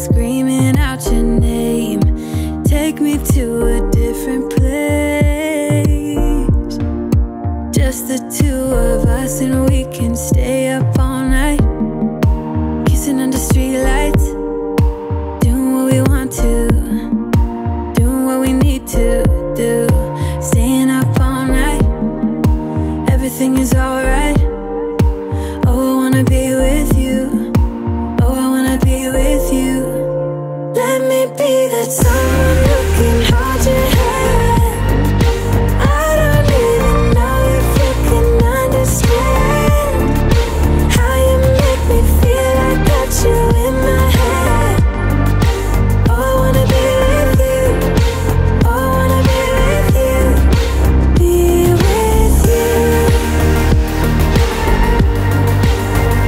screaming out your name. Take me to a different place. Just the two of us and we can stay up all night, kissing under streetlights, doing what we want to, doing what we need to do, staying up all night. Everything is alright. Oh, I wanna be with you. Oh, I wanna be with you. Let me be that someone who can hold your hand. I don't even know if you can understand how you make me feel. I got you in my head. Oh, I wanna be with you. Oh, I wanna be with you. Be with you.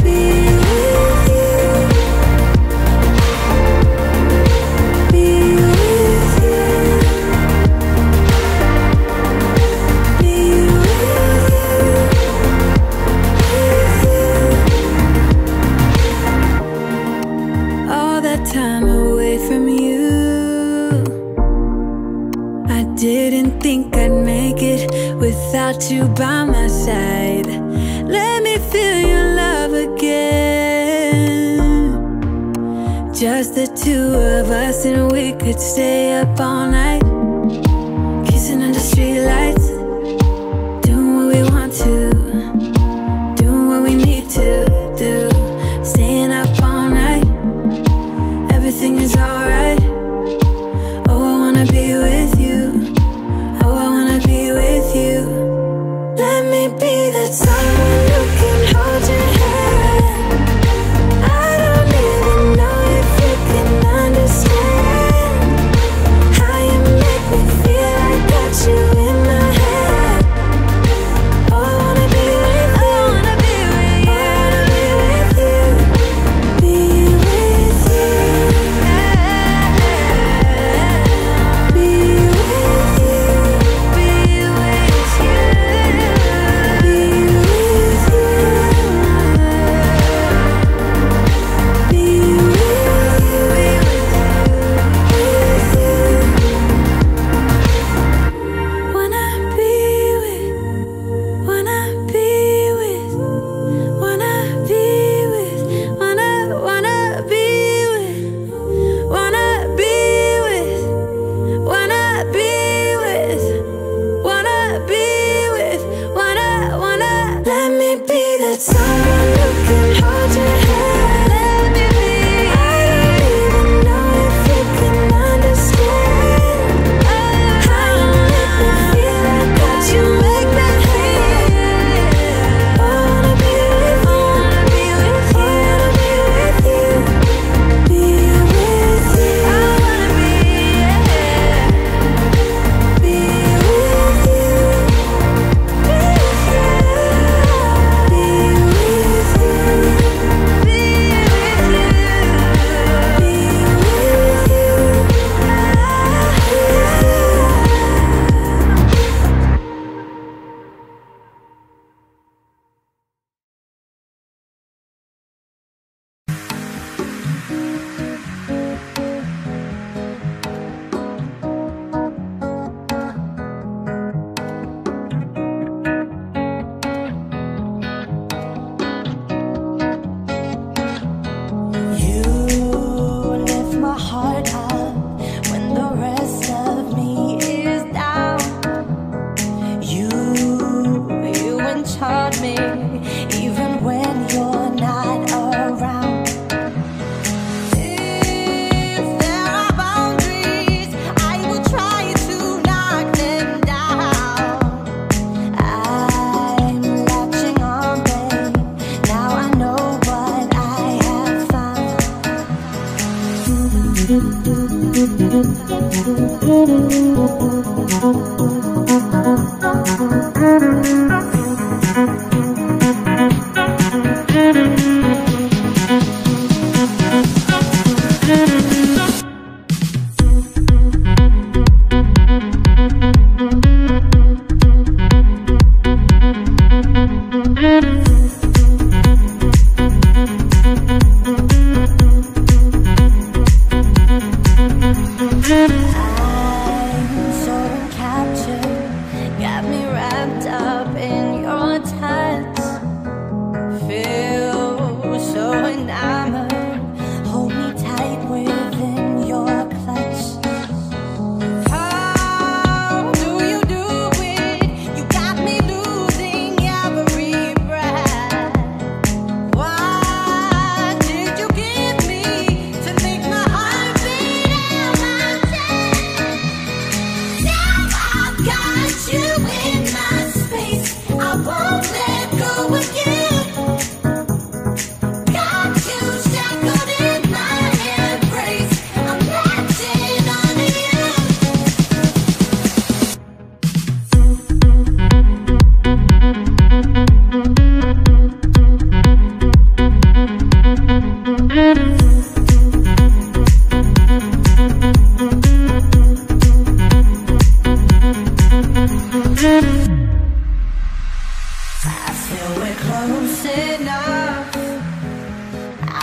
Be with you. Be with you. Be with you. All that time away from you, I didn't think I'd make it without you by my side. Let me feel your love again. Just the two of us and we could stay up all night, kissing under streetlights, doing what we want to, doing what we need to do, staying up all night. Everything is alright. Oh, I wanna be with you. Oh, I wanna be with you. Let me be that someone who can hold your hand. I don't even know if you can understand how you make me feel. I got you in my head.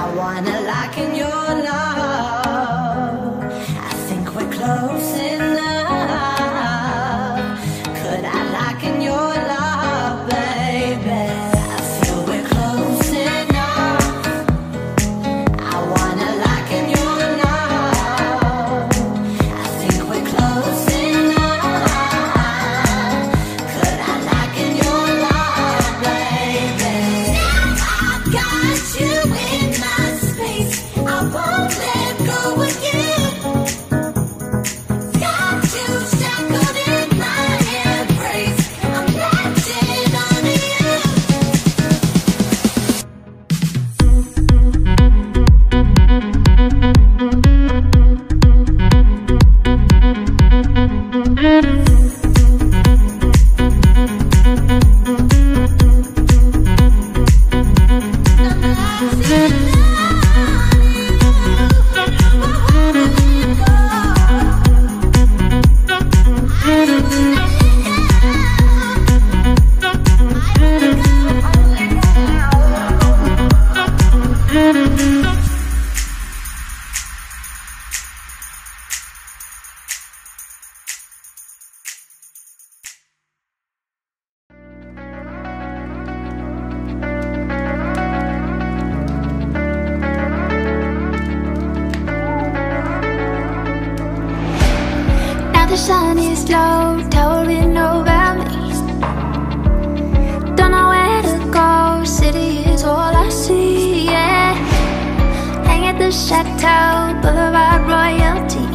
I wanna lock in your love. I think we're close enough. Could I lock in your love, baby? I feel we're close enough. I wanna lock in your love. I think we're close enough. Could I lock in your love, baby? Now I've got you in my space. I won't let go of you. Got you shackled in my embrace. I'm latching onto you. Now the sun is low, towering over me. Don't know where to go, city is all I see, yeah. Hang at the chateau, boulevard royalty.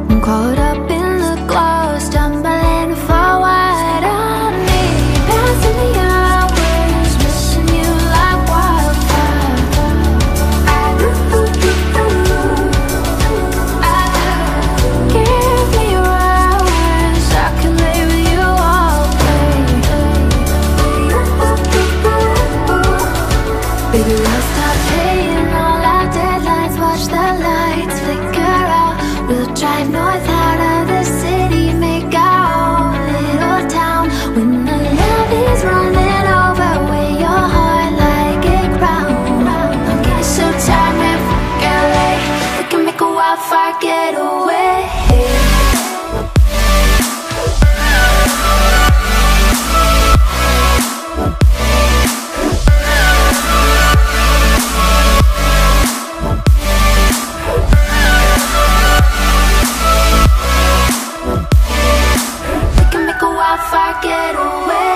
I'm caught up in the glow, stumbling forward on me. Passing the hours, missing you like wildfire. Give me your hours, I can lay with you all day. Baby, we'll stop paying all our deadlines, watch the lights flicker out. We'll drive north out of the city, make our own little town. When the love is running over, wear your heart like a crown. I'm getting so tired, man, fuck LA. We can make a wildfire getaway. We can make a wildfire getaway.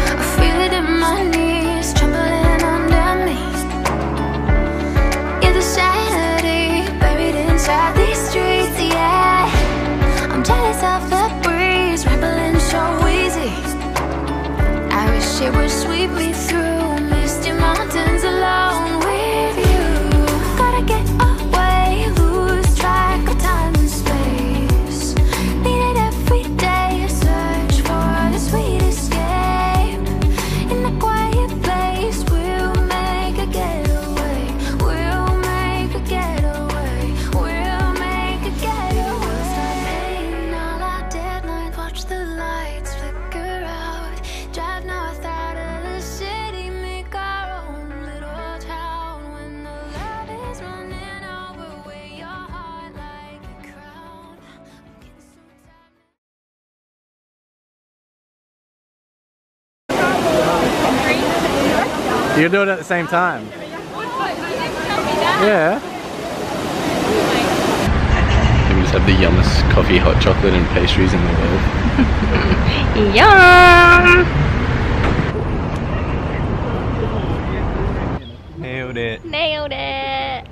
I feel it in my knees, trembling under me. You're the sanity buried inside these streets, yeah. I'm jealous of the breeze, rebelling so easy. I wish it would sweep me through misty mountains alone with you. Gotta get away, lose track of time and space. Need it every day, a search for the sweet escape. In a quiet place, we'll make a getaway. We'll make a getaway. We'll make a getaway. Stop paying all our deadlines, watch the lights flicker out. Drive north out of the city, make our own little town. When the love is running over, wear your heart like a crown. I'm getting so tired. You can do it at the same time. Yeah. We just have the yummest coffee, hot chocolate and pastries in the world. Yum! Nailed it. Nailed it!